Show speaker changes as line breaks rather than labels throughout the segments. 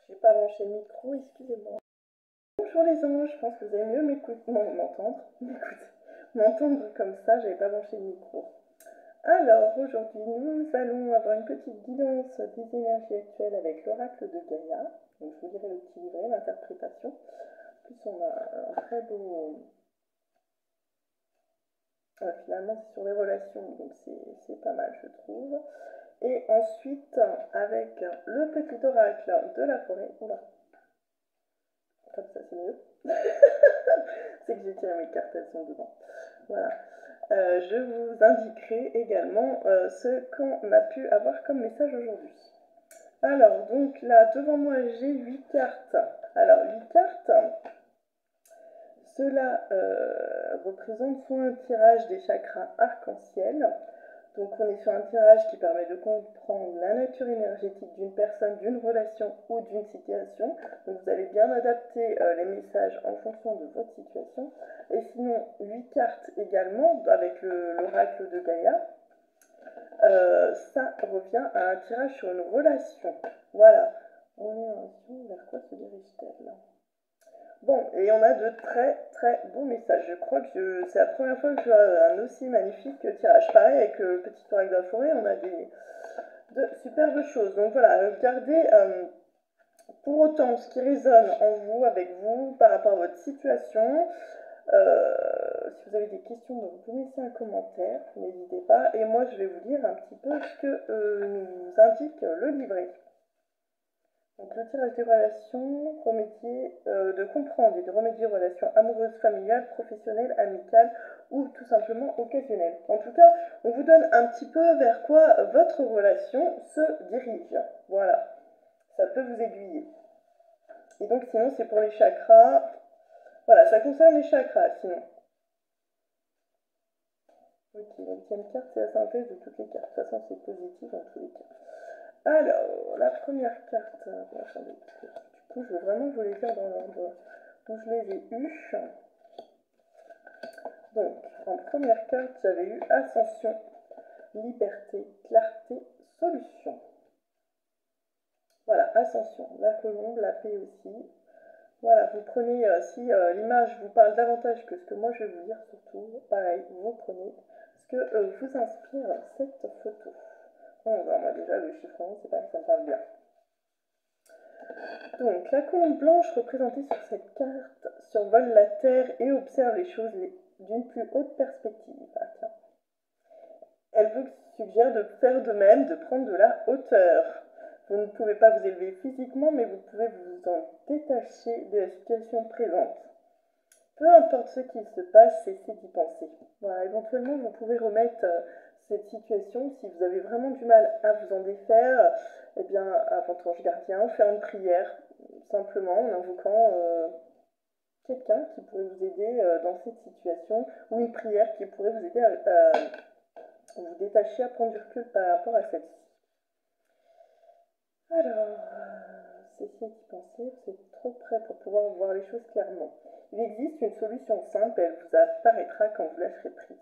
J'ai pas branché le micro, excusez-moi. Bonjour les anges, je pense que vous allez mieux m'entendre comme ça, j'avais pas branché le micro. Alors, aujourd'hui, nous allons avoir une petite guidance des énergies actuelles avec l'oracle de Gaïa. Donc, je vous lirai le petit livret, l'interprétation. En plus, on a un très beau... finalement, c'est sur les relations, donc c'est pas mal, je trouve. Et ensuite, avec le petit oracle de la forêt. Oula. Comme ça, c'est mieux. C'est que j'ai tiré mes cartes, elles sont dedans. Voilà. Je vous indiquerai également ce qu'on a pu avoir comme message aujourd'hui. Alors, donc là, devant moi, j'ai 8 cartes. Alors, 8 cartes, cela représente soit un tirage des chakras arc-en-ciel. Donc on est sur un tirage qui permet de comprendre la nature énergétique d'une personne, d'une relation ou d'une situation. Donc vous allez bien adapter les messages en fonction de votre situation. Et sinon, 8 cartes également avec l'oracle de Gaïa. Ça revient à un tirage sur une relation. Voilà. On est en relation, vers quoi se dirige-t-elle ? Bon, et on a de très très beaux messages. Je crois que c'est la première fois que je vois un aussi magnifique tirage. Pareil avec le petit oracle de la forêt, on a de superbes choses. Donc voilà, gardez pour autant ce qui résonne en vous, avec vous, par rapport à votre situation. Si vous avez des questions, donc vous laissez un commentaire, n'hésitez pas. Et moi, je vais vous lire un petit peu ce que nous indique le livret. Donc le tirage des relations, de comprendre et de remédier aux relations amoureuses, familiales, professionnelles, amicales ou tout simplement occasionnelles. En tout cas, on vous donne un petit peu vers quoi votre relation se dirige. Voilà, ça peut vous aiguiller. Et donc sinon, c'est pour les chakras. Voilà, ça concerne les chakras sinon. Ok, la 8e carte, c'est la synthèse de toutes les cartes. De toute façon, c'est positif dans tous les cas. Alors, la première carte, attendez, du coup, je vais vraiment vous les dire dans l'ordre où je les ai eus. Donc, en première carte, j'avais eu Ascension, Liberté, Clarté, Solution. Voilà, Ascension, la colombe, la paix aussi. Voilà, vous prenez, si l'image vous parle davantage que ce que moi je vais vous dire, surtout, pareil, vous prenez ce que vous inspire cette photo. Bon, moi déjà, le chiffre 11, c'est pas que ça me parle bien. Donc, la colombe blanche représentée sur cette carte survole la Terre et observe les choses d'une plus haute perspective. Ah, tiens. Elle vous suggère de faire de même, de prendre de la hauteur. Vous ne pouvez pas vous élever physiquement, mais vous pouvez vous en détacher de la situation présente. Peu importe ce qu'il se passe, cessez d'y penser. Voilà, éventuellement, vous pouvez remettre cette situation, si vous avez vraiment du mal à vous en défaire, eh bien, à votre ange gardien, faire une prière, simplement en invoquant quelqu'un qui pourrait vous aider dans cette situation, ou une prière qui pourrait vous aider à vous détacher, à prendre du recul par rapport à celle-ci. Alors, cessez d'y penser, vous êtes trop près pour pouvoir voir les choses clairement. Il existe une solution simple, elle vous apparaîtra quand vous lâcherez prise.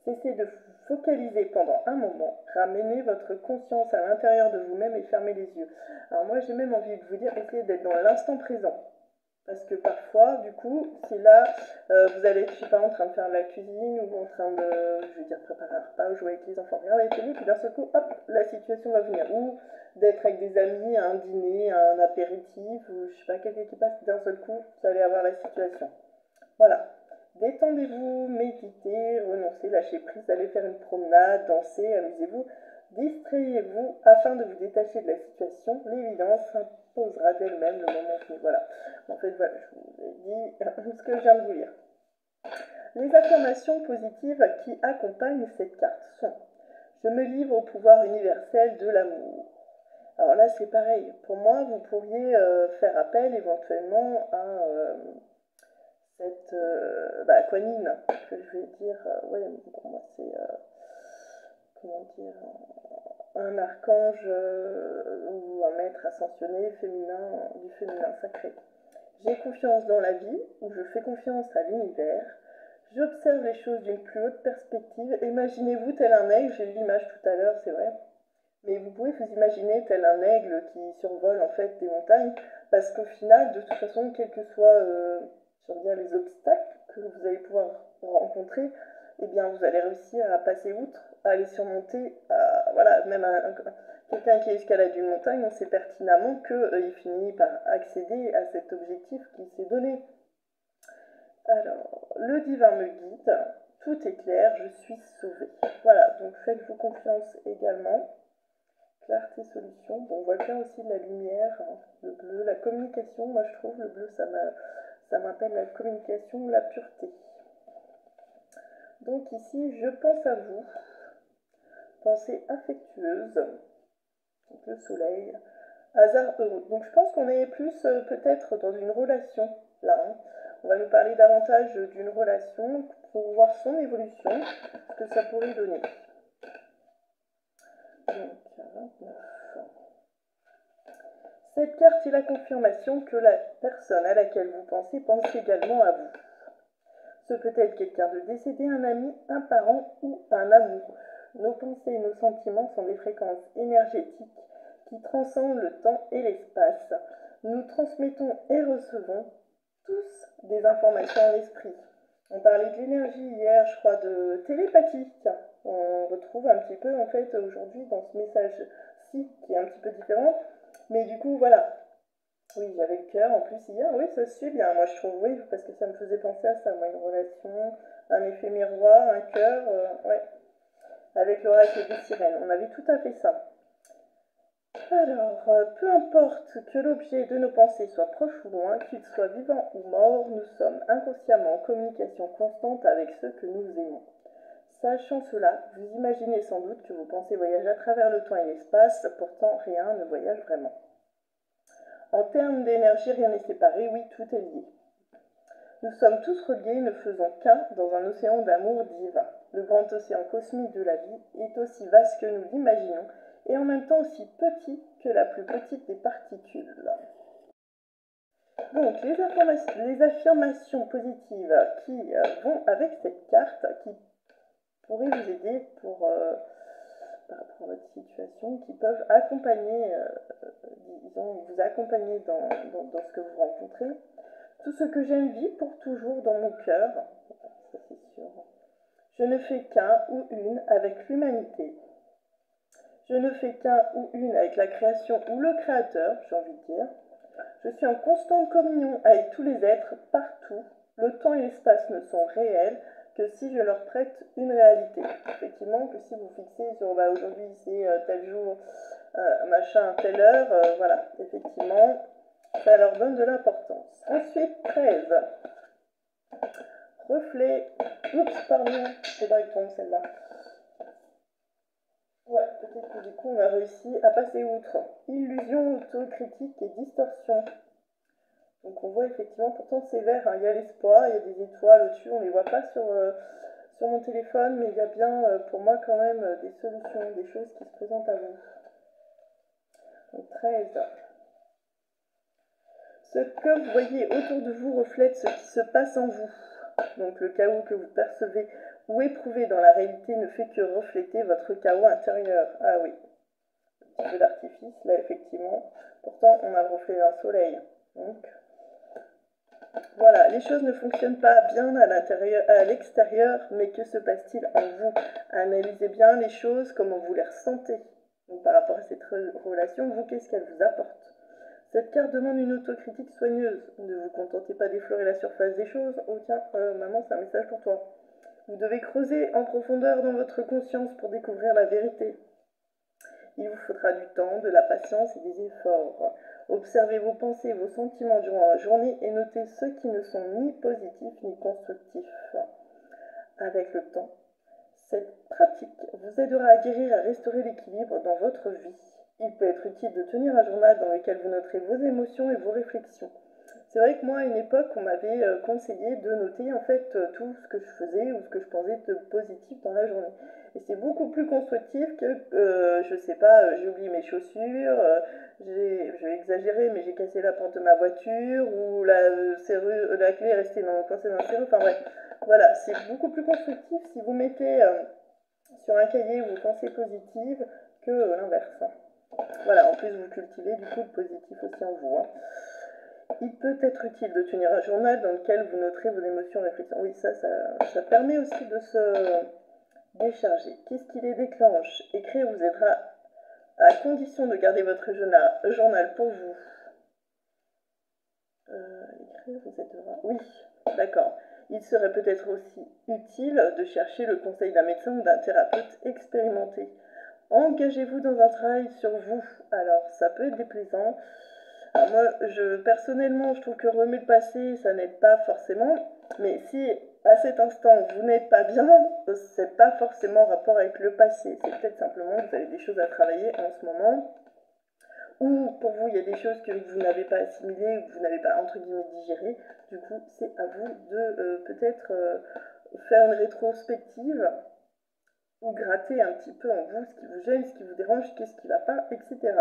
Cessez de vous focaliser pendant un moment, ramenez votre conscience à l'intérieur de vous-même et fermez les yeux. Alors moi j'ai même envie de vous dire, essayez d'être dans l'instant présent. Parce que parfois, du coup, si là, vous allez être, je sais pas, en train de faire de la cuisine ou en train de, je veux dire, préparer un repas ou jouer avec les enfants, regardez la télé, puis d'un seul coup, hop, la situation va venir. Ou d'être avec des amis à un dîner, à un apéritif, ou je sais pas, quelqu'un qui passe, d'un seul coup, vous allez avoir la situation. Voilà. Détendez-vous, méditez, renoncez, lâchez prise, allez faire une promenade, dansez, amusez-vous, distrayez-vous afin de vous détacher de la situation. L'évidence s'imposera d'elle-même le moment venu. Voilà. En fait, voilà, je vous ai dit ce que je viens de vous lire. Les affirmations positives qui accompagnent cette carte sont: je me livre au pouvoir universel de l'amour. Alors là, c'est pareil. Pour moi, vous pourriez faire appel éventuellement à cette Kuan-Yin, que je vais dire, ouais, pour moi c'est, comment dire, un archange ou un maître ascensionné féminin, du féminin sacré. J'ai confiance dans la vie, ou je fais confiance à l'univers. J'observe les choses d'une plus haute perspective. Imaginez-vous tel un aigle, j'ai eu l'image tout à l'heure, c'est vrai. Mais vous pouvez vous imaginer tel un aigle qui survole en fait des montagnes, parce qu'au final, de toute façon, quels que soient les obstacles que vous allez pouvoir rencontrer, eh bien vous allez réussir à passer outre, à les surmonter, voilà, même quelqu'un qui escalade une montagne, on sait pertinemment qu'il finit par accéder à cet objectif qu'il s'est donné. Alors, le divin me guide, tout est clair, je suis sauvée. Voilà, donc faites-vous confiance également. Clarté, solution. Bon, on voit bien aussi de la lumière, hein, le bleu, la communication. Moi, je trouve le bleu, ça m'appelle la communication, la pureté. Donc ici, je pense à vous. Pensée affectueuse. Donc le soleil. Hasard heureux. Donc je pense qu'on est plus peut-être dans une relation, là. Hein. On va nous parler davantage d'une relation pour voir son évolution, ce que ça pourrait donner. Donc, 49. Cette carte est la confirmation que la personne à laquelle vous pensez pense également à vous. Ce peut être quelqu'un de décédé, un ami, un parent ou un amoureux. Nos pensées et nos sentiments sont des fréquences énergétiques qui transcendent le temps et l'espace. Nous transmettons et recevons tous des informations en esprit. On parlait de l'énergie hier, je crois, de télépathie. Tiens, on retrouve un petit peu en fait aujourd'hui dans ce message-ci qui est un petit peu différent. Mais du coup, voilà. Oui, j'avais le cœur en plus hier. Oui, ça se suit bien. Moi, je trouve, oui, parce que ça me faisait penser à ça. Moi, une relation, un effet miroir, un cœur, ouais. Avec l'oracle des sirènes. On avait tout à fait ça. Alors, peu importe que l'objet de nos pensées soit proche ou loin, qu'il soit vivant ou mort, nous sommes inconsciemment en communication constante avec ceux que nous aimons. Sachant cela, vous imaginez sans doute que vos pensées voyagent à travers le temps et l'espace, pourtant rien ne voyage vraiment. En termes d'énergie, rien n'est séparé, oui, tout est lié. Nous sommes tous reliés, ne faisons qu'un dans un océan d'amour divin. Le grand océan cosmique de la vie est aussi vaste que nous l'imaginons, et en même temps aussi petit que la plus petite des particules. Donc, les affirmations positives qui vont avec cette carte, qui pourraient vous aider par rapport à votre situation, qui peuvent accompagner, disons, vous accompagner dans ce que vous rencontrez. Tout ce que j'aime vit pour toujours dans mon cœur, ça c'est sûr. Je ne fais qu'un ou une avec l'humanité. Je ne fais qu'un ou une avec la création ou le créateur, j'ai envie de dire. Je suis en constante communion avec tous les êtres, partout. Le temps et l'espace ne sont réels que si je leur prête une réalité. Effectivement, que si vous fixez sur aujourd'hui c'est tel jour, machin, telle heure, voilà, effectivement, ça leur donne de l'importance. Ensuite, 13. Reflet. Oups, pardon, c'est pas tombe celle-là. Ouais, peut-être que du coup on a réussi à passer outre. Illusion, autocritique et distorsion. Donc on voit effectivement, pourtant c'est vert, hein, il y a l'espoir, il y a des étoiles au-dessus, on ne les voit pas sur mon téléphone, mais il y a bien pour moi quand même des solutions, des choses qui se présentent à vous. Donc 13. Ce que vous voyez autour de vous reflète ce qui se passe en vous. Donc le chaos que vous percevez ou éprouvez dans la réalité ne fait que refléter votre chaos intérieur. Ah oui, un petit peu d'artifice là effectivement. Pourtant on a le reflet d'un soleil. Donc voilà, les choses ne fonctionnent pas bien à l'extérieur, mais que se passe-t-il en vous? Analysez bien les choses, comment vous les ressentez. Donc par rapport à cette relation, vous, qu'est-ce qu'elle vous apporte? Cette carte demande une autocritique soigneuse. Ne vous contentez pas d'effleurer la surface des choses. Oh tiens, maman, c'est un message pour toi. Vous devez creuser en profondeur dans votre conscience pour découvrir la vérité. Il vous faudra du temps, de la patience et des efforts. Observez vos pensées et vos sentiments durant la journée et notez ceux qui ne sont ni positifs ni constructifs. Avec le temps, cette pratique vous aidera à guérir et à restaurer l'équilibre dans votre vie. Il peut être utile de tenir un journal dans lequel vous noterez vos émotions et vos réflexions. C'est vrai que moi, à une époque, on m'avait conseillé de noter en fait tout ce que je faisais ou ce que je pensais de positif dans la journée. Et c'est beaucoup plus constructif que, je sais pas, j'ai oublié mes chaussures, je vais exagérer, mais j'ai cassé la porte de ma voiture, ou la clé est restée coincée dans le serrure, enfin bref. Voilà, c'est beaucoup plus constructif si vous mettez sur un cahier vos pensées positives que l'inverse. Voilà, en plus vous cultivez du coup le positif aussi en vous. Il peut être utile de tenir un journal dans lequel vous noterez vos émotions, réflexions. Oui, ça permet aussi de se décharger. Qu'est-ce qui les déclenche? Écrire vous aidera à condition de garder votre journal pour vous. Écrire vous aidera. Oui, d'accord. Il serait peut-être aussi utile de chercher le conseil d'un médecin ou d'un thérapeute expérimenté. Engagez-vous dans un travail sur vous. Alors, ça peut être déplaisant. Alors moi, personnellement, je trouve que remuer le passé, ça n'aide pas forcément. Mais si, à cet instant, vous n'êtes pas bien, c'est pas forcément en rapport avec le passé. C'est peut-être simplement que vous avez des choses à travailler en ce moment. Ou pour vous, il y a des choses que vous n'avez pas assimilées ou que vous n'avez pas, entre guillemets, digérées. Du coup, c'est à vous de peut-être faire une rétrospective ou gratter un petit peu en vous ce qui vous gêne, ce qui vous dérange, qu'est-ce qui ne va pas, etc.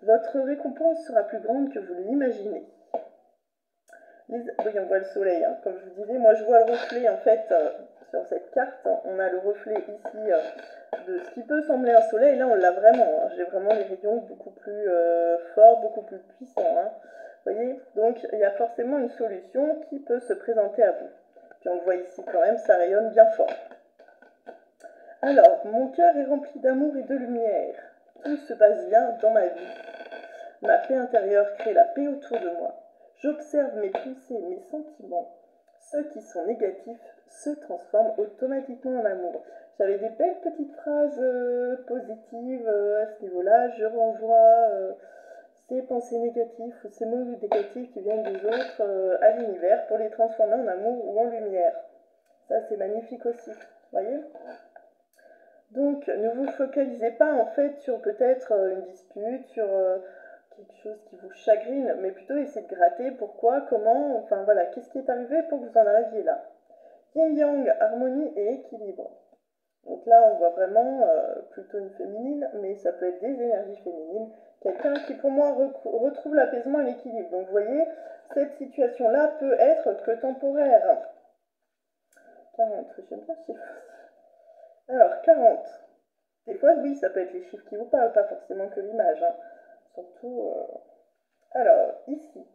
Votre récompense sera plus grande que vous l'imaginez. Oui, on voit le soleil, hein. Comme je vous disais, moi je vois le reflet en fait sur cette carte. On a le reflet ici de ce qui peut sembler un soleil. Là, on l'a vraiment. Hein. J'ai vraiment les rayons beaucoup plus forts, beaucoup plus puissants. Hein. Vous voyez? Donc, il y a forcément une solution qui peut se présenter à vous. Puis on le voit ici quand même, ça rayonne bien fort. Alors, mon cœur est rempli d'amour et de lumière. Tout se passe bien dans ma vie. Ma paix intérieure crée la paix autour de moi. J'observe mes pensées, mes sentiments. Ceux qui sont négatifs se transforment automatiquement en amour. J'avais des belles petites phrases positives à ce niveau-là. Je renvoie ces pensées négatives ou ces mots négatifs qui viennent des autres à l'univers pour les transformer en amour ou en lumière. Ça, c'est magnifique aussi. Vous voyez ? Donc, ne vous focalisez pas en fait sur peut-être une dispute, sur quelque chose qui vous chagrine, mais plutôt essayez de gratter pourquoi, comment, enfin voilà, qu'est-ce qui est arrivé pour que vous en arriviez là. Yin-yang, harmonie et équilibre. Donc là, on voit vraiment plutôt une féminine, mais ça peut être des énergies féminines. Quelqu'un qui, pour moi, retrouve l'apaisement et l'équilibre. Donc, vous voyez, cette situation-là peut être que temporaire. 40, j'aime bien ce chiffre. Alors, 40. Des fois, oui, ça peut être les chiffres qui vous parlent, pas forcément que l'image. Hein. Surtout... Alors, ici,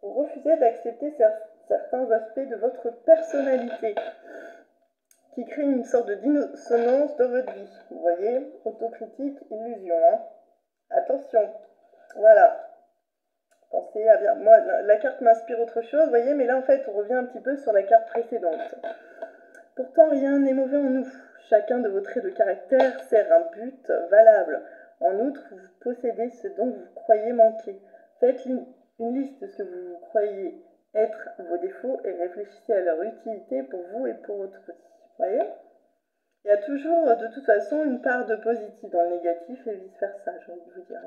vous refusez d'accepter certains aspects de votre personnalité qui créent une sorte de dissonance dans votre vie. Vous voyez, autocritique, illusion. Hein. Attention, voilà. Pensez à bien... Moi, la carte m'inspire autre chose, vous voyez, mais là, en fait, on revient un petit peu sur la carte précédente. Pourtant, rien n'est mauvais en nous. Chacun de vos traits de caractère sert un but valable. En outre, vous possédez ce dont vous croyez manquer. Faites une liste de ce que vous croyez être vos défauts et réfléchissez à leur utilité pour vous et pour autrui. Vous voyez ? Il y a toujours, de toute façon, une part de positif dans le négatif et vice-versa, j'ai envie de vous dire.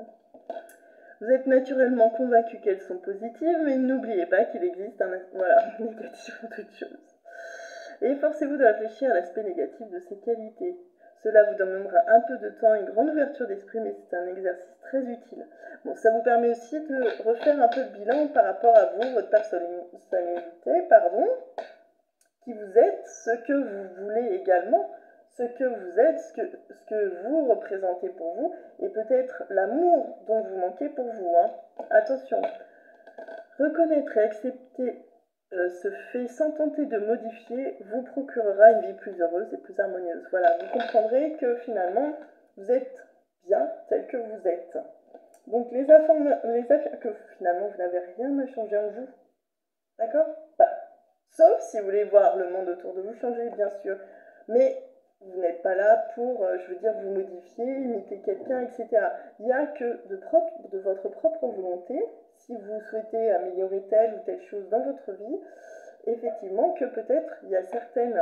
Vous êtes naturellement convaincu qu'elles sont positives, mais n'oubliez pas qu'il existe un négatif en toute chose. Et efforcez-vous de réfléchir à l'aspect négatif de ces qualités. Cela vous demandera un peu de temps et une grande ouverture d'esprit, mais c'est un exercice très utile. Bon, ça vous permet aussi de refaire un peu de bilan par rapport à vous, votre personnalité, qui vous êtes, ce que vous voulez également, ce que vous êtes, ce que vous représentez pour vous, et peut-être l'amour dont vous manquez pour vous. Hein. Attention, reconnaître et accepter ce fait sans tenter de modifier vous procurera une vie plus heureuse et plus harmonieuse. Voilà, vous comprendrez que finalement, vous êtes bien tel que vous êtes. Donc les affaires que finalement vous n'avez rien à changer en vous. D'accord ? Sauf si vous voulez voir le monde autour de vous changer, bien sûr. Mais vous n'êtes pas là pour, je veux dire, vous modifier, imiter quelqu'un, etc. Il n'y a que de votre propre volonté, si vous souhaitez améliorer telle ou telle chose dans votre vie, effectivement que peut-être il y a certaines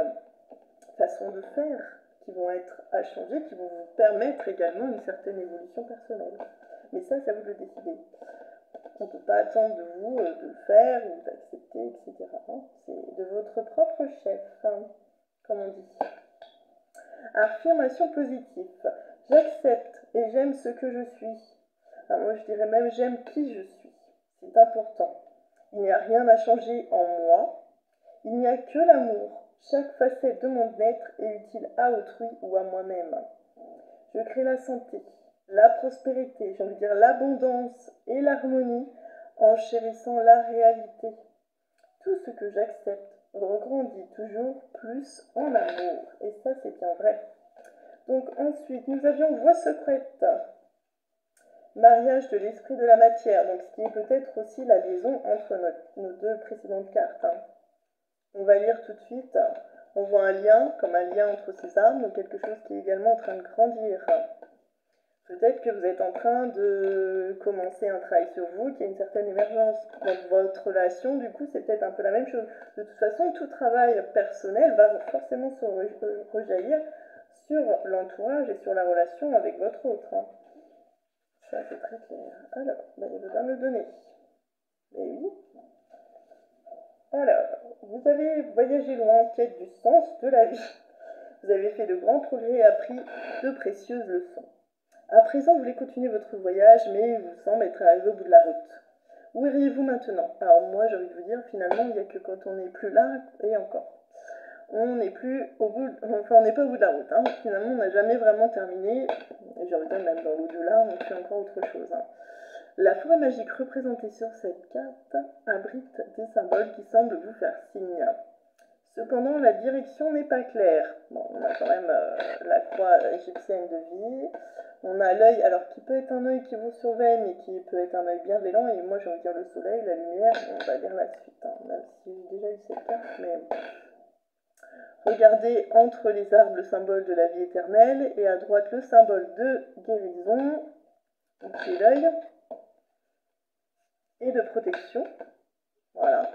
façons de faire qui vont être à changer, qui vont vous permettre également une certaine évolution personnelle. Mais ça, c'est à vous de le décider. On ne peut pas attendre de vous de le faire ou d'accepter, etc. C'est de votre propre chef, hein, comme on dit. Affirmation positive. J'accepte et j'aime ce que je suis. Alors moi, je dirais même j'aime qui je suis. C'est important. Il n'y a rien à changer en moi. Il n'y a que l'amour. Chaque facette de mon être est utile à autrui ou à moi-même. Je crée la santé, la prospérité, j'ai envie de dire l'abondance et l'harmonie en chérissant la réalité. Tout ce que j'accepte regrandit toujours plus en amour. Et ça, c'est bien vrai. Donc ensuite, nous avions voie secrète. Mariage de l'esprit de la matière. Donc ce qui est peut-être aussi la liaison entre nos deux précédentes cartes. On va lire tout de suite. On voit un lien, comme un lien entre ces arbres, donc quelque chose qui est également en train de grandir. Peut-être que vous êtes en train de commencer un travail sur vous, qu'il y a une certaine émergence dans votre relation, du coup c'est peut-être un peu la même chose. De toute façon, tout travail personnel va forcément se rejaillir sur l'entourage et sur la relation avec votre autre. Ça c'est très clair. Alors, il ne veut pas me le donner. Mais oui. Alors, vous avez voyagé loin en quête du sens de la vie. Vous avez fait de grands progrès et appris de précieuses leçons. À présent, vous voulez continuer votre voyage, mais vous semblez être arrivé au bout de la route. Où iriez-vous maintenant? Alors moi, j'ai envie de vous dire, finalement, il n'y a que quand on n'est plus là, et encore. On n'est plus au bout, on n'est pas au bout de la route. Finalement, on n'a jamais vraiment terminé. Et j'ai envie de dire, même dans l'au-delà, on fait encore autre chose. La forêt magique représentée sur cette carte abrite des symboles qui semblent vous faire signe. Cependant, la direction n'est pas claire. Bon, on a quand même la croix égyptienne de vie. On a l'œil, alors qui peut être un œil qui vous surveille, mais qui peut être un œil bienveillant. Et moi, j'ai envie de dire le soleil, la lumière. On va lire la suite, même si j'ai déjà eu cette carte. Mais regardez entre les arbres le symbole de la vie éternelle et à droite le symbole de guérison, qui est l'œil, et de protection. Voilà.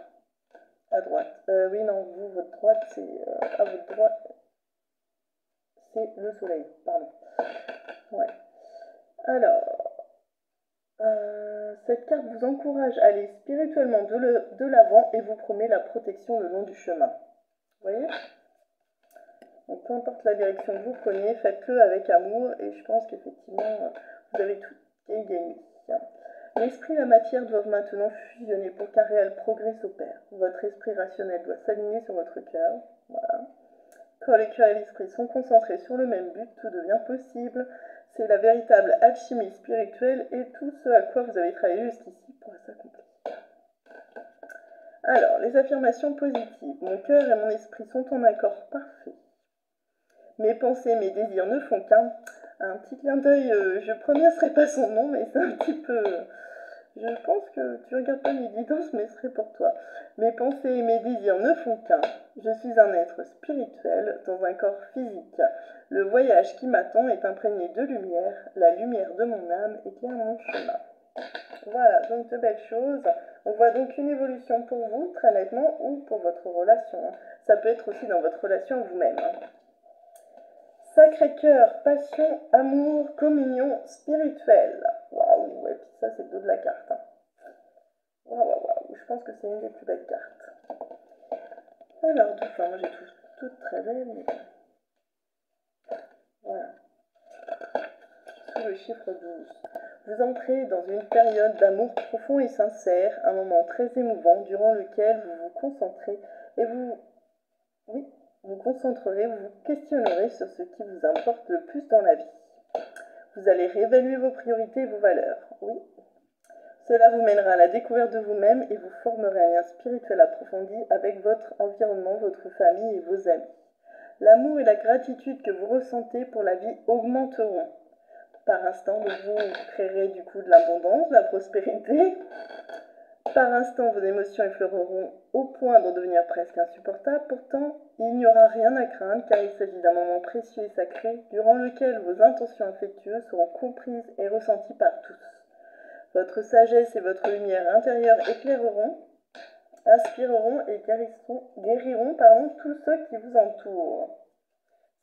À droite. Oui, non, vous, votre droite, c'est... à votre droite, c'est le soleil, pardon. Ouais. Alors, cette carte vous encourage à aller spirituellement de l'avant et vous promet la protection le long du chemin. Vous voyez? Donc, peu importe la direction que vous prenez, faites-le avec amour et je pense qu'effectivement, vous avez tout gagné. L'esprit et la matière doivent maintenant fusionner pour qu'un réel progrès s'opère. Votre esprit rationnel doit s'aligner sur votre cœur. Voilà. Quand le cœur et l'esprit sont concentrés sur le même but, tout devient possible. C'est la véritable alchimie spirituelle et tout ce à quoi vous avez travaillé jusqu'ici pourra s'accomplir. Alors, les affirmations positives. Mon cœur et mon esprit sont en accord parfait. Mes pensées, mes désirs ne font qu'un. Un petit clin d'œil, je ne prononcerai pas son nom, mais c'est un petit peu... Je pense que tu regardes pas mes guidances, mais ce serait pour toi. Mes pensées et mes désirs ne font qu'un. Je suis un être spirituel dans un corps physique. Le voyage qui m'attend est imprégné de lumière. La lumière de mon âme éclaire mon chemin. Voilà, donc de belles choses. On voit donc une évolution pour vous, très nettement, ou pour votre relation. Ça peut être aussi dans votre relation vous-même. Sacré-Cœur, passion, amour, communion spirituelle. Waouh, et puis ça c'est le dos de la carte. Waouh, je pense que c'est une des plus belles cartes. Alors, enfin, moi j'ai toutes très belles, mais... Voilà. Sous le chiffre 12. Vous entrez dans une période d'amour profond et sincère, un moment très émouvant durant lequel vous vous concentrez et vous concentrerez, vous vous questionnerez sur ce qui vous importe le plus dans la vie. Vous allez réévaluer vos priorités et vos valeurs. Oui. Cela vous mènera à la découverte de vous-même et vous formerez un lien spirituel approfondi avec votre environnement, votre famille et vos amis. L'amour et la gratitude que vous ressentez pour la vie augmenteront. Par instant, vous créerez du coup de l'abondance, de la prospérité. Par instant, vos émotions effleureront au point d'en devenir presque insupportables. Pourtant, il n'y aura rien à craindre car il s'agit d'un moment précieux et sacré durant lequel vos intentions affectueuses seront comprises et ressenties par tous. Votre sagesse et votre lumière intérieure éclaireront, inspireront et guériront tous ceux qui vous entourent.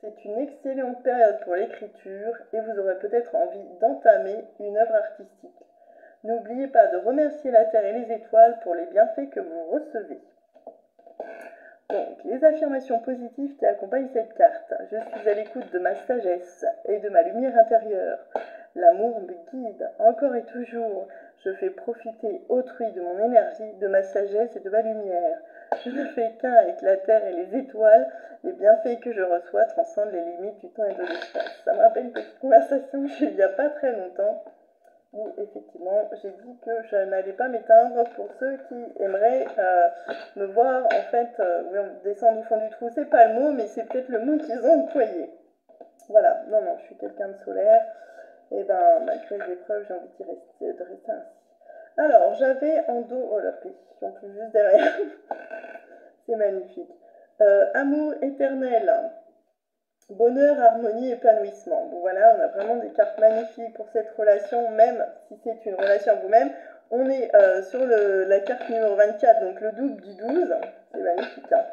C'est une excellente période pour l'écriture et vous aurez peut-être envie d'entamer une œuvre artistique. N'oubliez pas de remercier la Terre et les étoiles pour les bienfaits que vous recevez. Donc, les affirmations positives qui accompagnent cette carte. Je suis à l'écoute de ma sagesse et de ma lumière intérieure. L'amour me guide, encore et toujours. Je fais profiter autrui de mon énergie, de ma sagesse et de ma lumière. Je ne fais qu'un avec la terre et les étoiles. Les bienfaits que je reçois transcendent les limites du temps et de l'espace. Ça me rappelle une petite conversation que j'ai eue il n'y a pas très longtemps, où effectivement j'ai dit que je n'allais pas m'éteindre pour ceux qui aimeraient me voir en fait descendre au fond du trou. C'est pas le mot, mais c'est peut-être le mot qu'ils ont employé. Voilà, non, je suis quelqu'un de solaire, et ben malgré les épreuves, j'ai envie de rester ainsi. Alors, j'avais en dos, oh la pétition plus juste derrière, c'est magnifique. Amour éternel, bonheur, harmonie, épanouissement. Bon voilà, on a vraiment des cartes magnifiques pour cette relation, même si c'est une relation à vous-même. On est sur la carte numéro 24, donc le double du 12. C'est magnifique. Hein.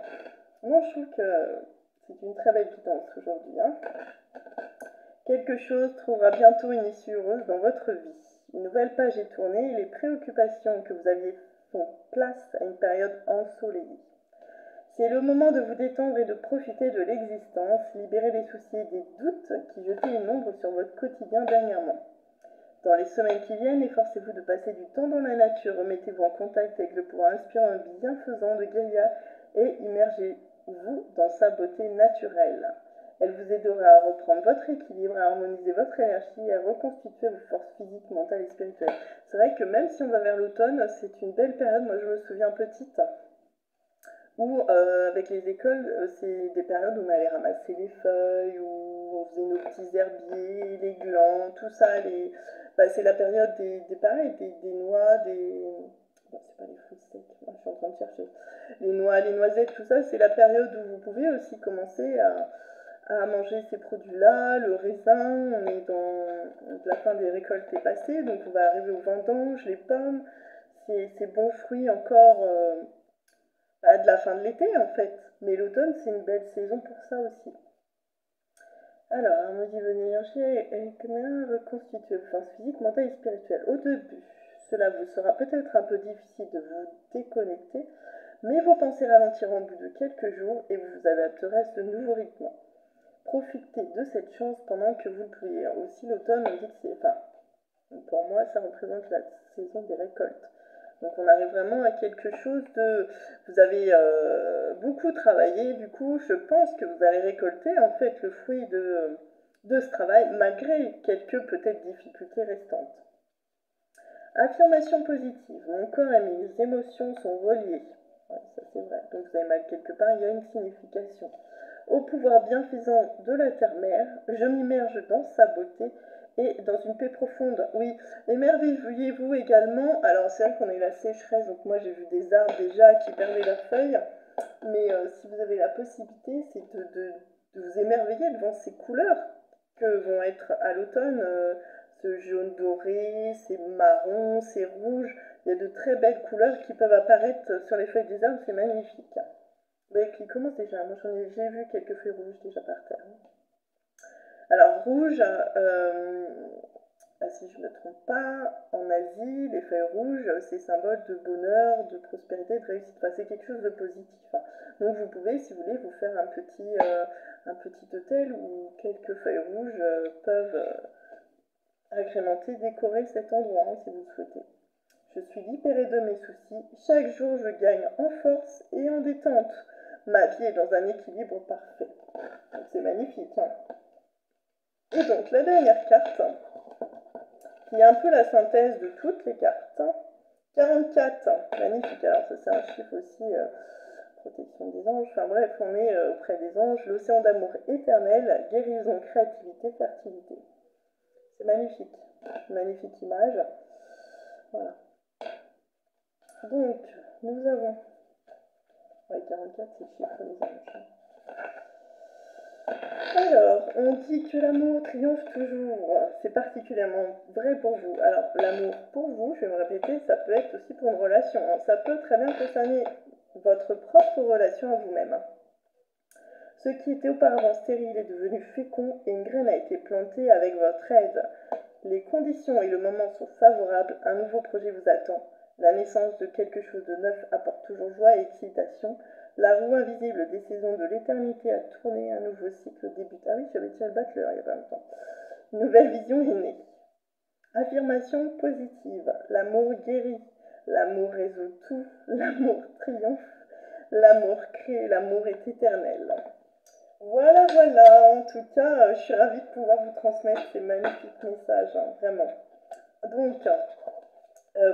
Moi, je trouve que c'est une très belle guidance aujourd'hui. Hein. Quelque chose trouvera bientôt une issue heureuse dans votre vie. Une nouvelle page est tournée et les préoccupations que vous aviez font place à une période ensoleillée. C'est le moment de vous détendre et de profiter de l'existence, libérer les soucis et des doutes qui jetaient une ombre sur votre quotidien dernièrement. Dans les semaines qui viennent, efforcez-vous de passer du temps dans la nature, remettez-vous en contact avec le pouvoir inspirant et bienfaisant de Gaïa et immergez-vous dans sa beauté naturelle. Elle vous aidera à reprendre votre équilibre, à harmoniser votre énergie et à reconstituer vos forces physiques, mentales et spirituelles. C'est vrai que même si on va vers l'automne, c'est une belle période. Moi, je me souviens petite où, avec les écoles, c'est des périodes où on allait ramasser les feuilles, où on faisait nos petits herbiers, les glands, tout ça. C'est la période des noix, bon, c'est pas les fruits secs, moi, je suis en train de chercher. Les noix, les noisettes, tout ça, c'est la période où vous pouvez aussi commencer à manger ces produits-là, le raisin, on est dans la fin des récoltes est passée, donc on va arriver aux vendanges, les pommes, ces bons fruits encore de la fin de l'été en fait. Mais l'automne, c'est une belle saison pour ça aussi. Alors, harmonie de l'énergie et comment reconstituer vos forces physiques, mentales et spirituelles. Au début, cela vous sera peut-être un peu difficile de vous déconnecter, mais vos pensées ralentiront au bout de quelques jours et vous vous adapterez à ce nouveau rythme. Profitez de cette chance pendant que vous le pouvez. Aussi, l'automne, on dit que c'est... Enfin, pour moi, ça représente la saison des récoltes. Donc, on arrive vraiment à quelque chose de... Vous avez beaucoup travaillé, du coup, je pense que vous allez récolter, en fait, le fruit de ce travail, malgré quelques, peut-être, difficultés restantes. Affirmation positive. Mon corps et mes émotions sont reliés. Ouais, ça, c'est vrai. Donc, vous avez mal quelque part, il y a une signification. Au pouvoir bienfaisant de la terre-mère, je m'immerge dans sa beauté et dans une paix profonde. Oui, émerveillez-vous également. Alors, c'est vrai qu'on a eu la sécheresse, donc moi j'ai vu des arbres déjà qui perdaient leurs feuilles, mais si vous avez la possibilité, c'est de vous émerveiller devant ces couleurs que vont être à l'automne, ce jaune doré, ces marrons, ces rouges. Il y a de très belles couleurs qui peuvent apparaître sur les feuilles des arbres, c'est magnifique. Qui commence déjà. Moi, j'ai vu quelques feuilles rouges déjà par terre. Alors, rouge, si je ne me trompe pas, en Asie, les feuilles rouges, c'est symbole de bonheur, de prospérité, de réussite. Enfin, c'est quelque chose de positif. Donc, vous pouvez, si vous voulez, vous faire un petit hôtel où quelques feuilles rouges peuvent agrémenter, décorer cet endroit, si vous le souhaitez. Je suis libérée de mes soucis. Chaque jour, je gagne en force et en détente. Ma vie est dans un équilibre parfait. C'est magnifique. Hein. Et donc, la dernière carte, qui est un peu la synthèse de toutes les cartes. 44, magnifique. Alors, ça, c'est un chiffre aussi, protection des anges. Enfin bref, on est auprès des anges. L'océan d'amour éternel, guérison, créativité, fertilité. C'est magnifique. Magnifique image. Voilà. Donc, nous avons... Ouais, 44, c'est le chiffre des anges. Alors, on dit que l'amour triomphe toujours. C'est particulièrement vrai pour vous. Alors, l'amour pour vous, je vais me répéter, ça peut être aussi pour une relation. Hein. Ça peut très bien concerner votre propre relation à vous-même. Ce qui était auparavant stérile est devenu fécond et une graine a été plantée avec votre aide. Les conditions et le moment sont favorables, un nouveau projet vous attend. La naissance de quelque chose de neuf apporte toujours joie et excitation. La roue invisible des saisons de l'éternité a tourné, un nouveau cycle débute. Ah oui, j'avais déjà le battleur il y a pas longtemps. Une nouvelle vision est née. Affirmation positive. L'amour guérit. L'amour résout tout. L'amour triomphe. L'amour crée, l'amour est éternel. Voilà, voilà, en tout cas, je suis ravie de pouvoir vous transmettre ces magnifiques messages, hein, vraiment. Donc,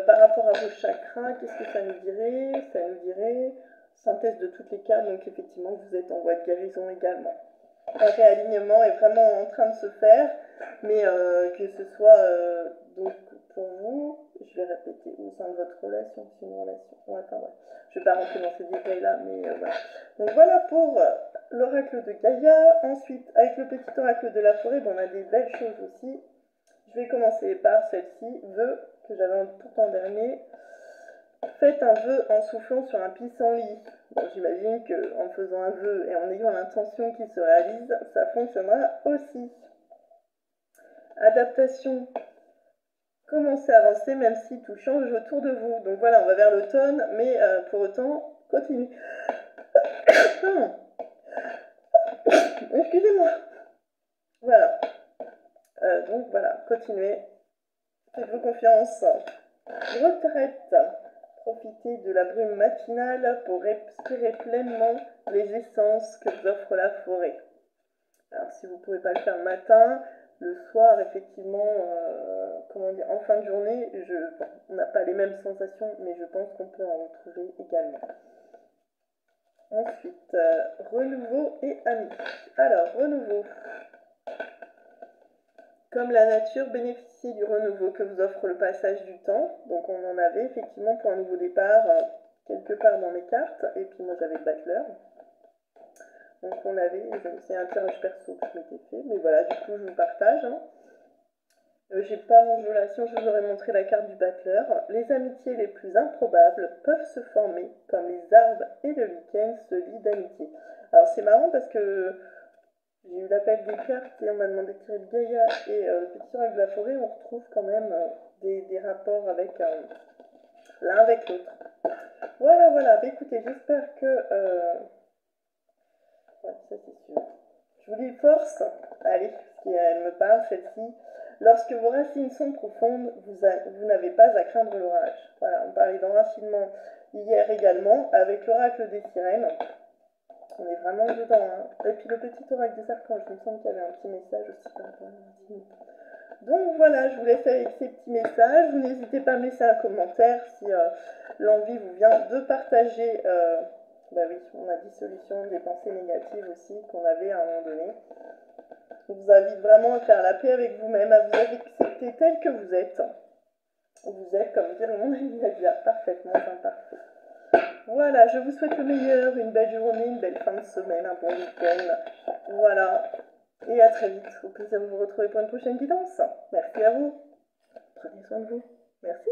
par rapport à vos chakras, qu'est-ce que ça nous dirait? Ça nous dirait synthèse de toutes les cartes, donc effectivement, vous êtes en voie de guérison également. Un réalignement est vraiment en train de se faire, mais que ce soit donc pour vous, je vais répéter, au sein de votre relation, c'est une relation. Ouais, enfin, ouais. Je ne vais pas rentrer dans ces détails-là, mais voilà. Donc voilà pour l'oracle de Gaïa. Ensuite, avec le petit oracle de la forêt, bon, on a des belles choses aussi. Je vais commencer par celle-ci, vœu, que j'avais pourtant dernier. Faites un vœu en soufflant sur un pissenlit. Bon, j'imagine qu'en faisant un vœu et en ayant l'intention qu'il se réalise, ça fonctionnera aussi. Adaptation. Commencez à avancer même si tout change autour de vous. Donc voilà, on va vers l'automne, mais pour autant, continuez. Excusez-moi. Voilà. Donc voilà, continuez. Faites-vous confiance. Retraite. Profitez de la brume matinale pour respirer pleinement les essences que vous offre la forêt. Alors si vous ne pouvez pas le faire le matin, le soir, effectivement, comment dire, en fin de journée, on n'a pas les mêmes sensations, mais je pense qu'on peut en retrouver également. Ensuite, renouveau et amis. Alors, renouveau. Comme la nature bénéficie du renouveau que vous offre le passage du temps, donc on en avait effectivement pour un nouveau départ quelque part dans mes cartes, et puis moi j'avais Battler. Donc on avait, c'est un tirage perso que je m'étais fait, mais voilà, du coup je vous partage. Hein. J'ai pas mon jeu là, sinon je vous aurais montré la carte du Battler. Les amitiés les plus improbables peuvent se former, comme les arbres et le lichen se lient d'amitié. Alors c'est marrant parce que j'ai eu l'appel des cartes et on m'a demandé de tirer le Gaïa et le petit oracle de la forêt, on retrouve quand même des rapports avec l'un avec l'autre. Voilà, voilà, bah, écoutez, j'espère que... ouais, ça c'est sûr. Je vous dis force, allez, elle me parle celle-ci. Lorsque vos racines sont profondes, vous n'avez pas à craindre l'orage. Voilà, on parlait d'enracinement hier également avec l'oracle des sirènes. On est vraiment dedans. Hein. Et puis le petit oracle des archanges, il me semble qu'il y avait un petit message aussi par rapport à l'enracinement. Donc voilà, je vous laisse avec ces petits messages. Vous n'hésitez pas à me laisser un commentaire si l'envie vous vient de partager. Bah oui, on a dissolution des pensées négatives aussi qu'on avait à un moment donné. Je vous invite vraiment à faire la paix avec vous-même, à vous accepter tel que vous êtes. Vous êtes, comme dirait mon ami Nadia, parfaitement imparfait. Voilà, je vous souhaite le meilleur, une belle journée, une belle fin de semaine, un bon week-end. Voilà, et à très vite. Au plaisir de vous retrouver pour une prochaine guidance. Merci à vous. Prenez soin de vous. Merci.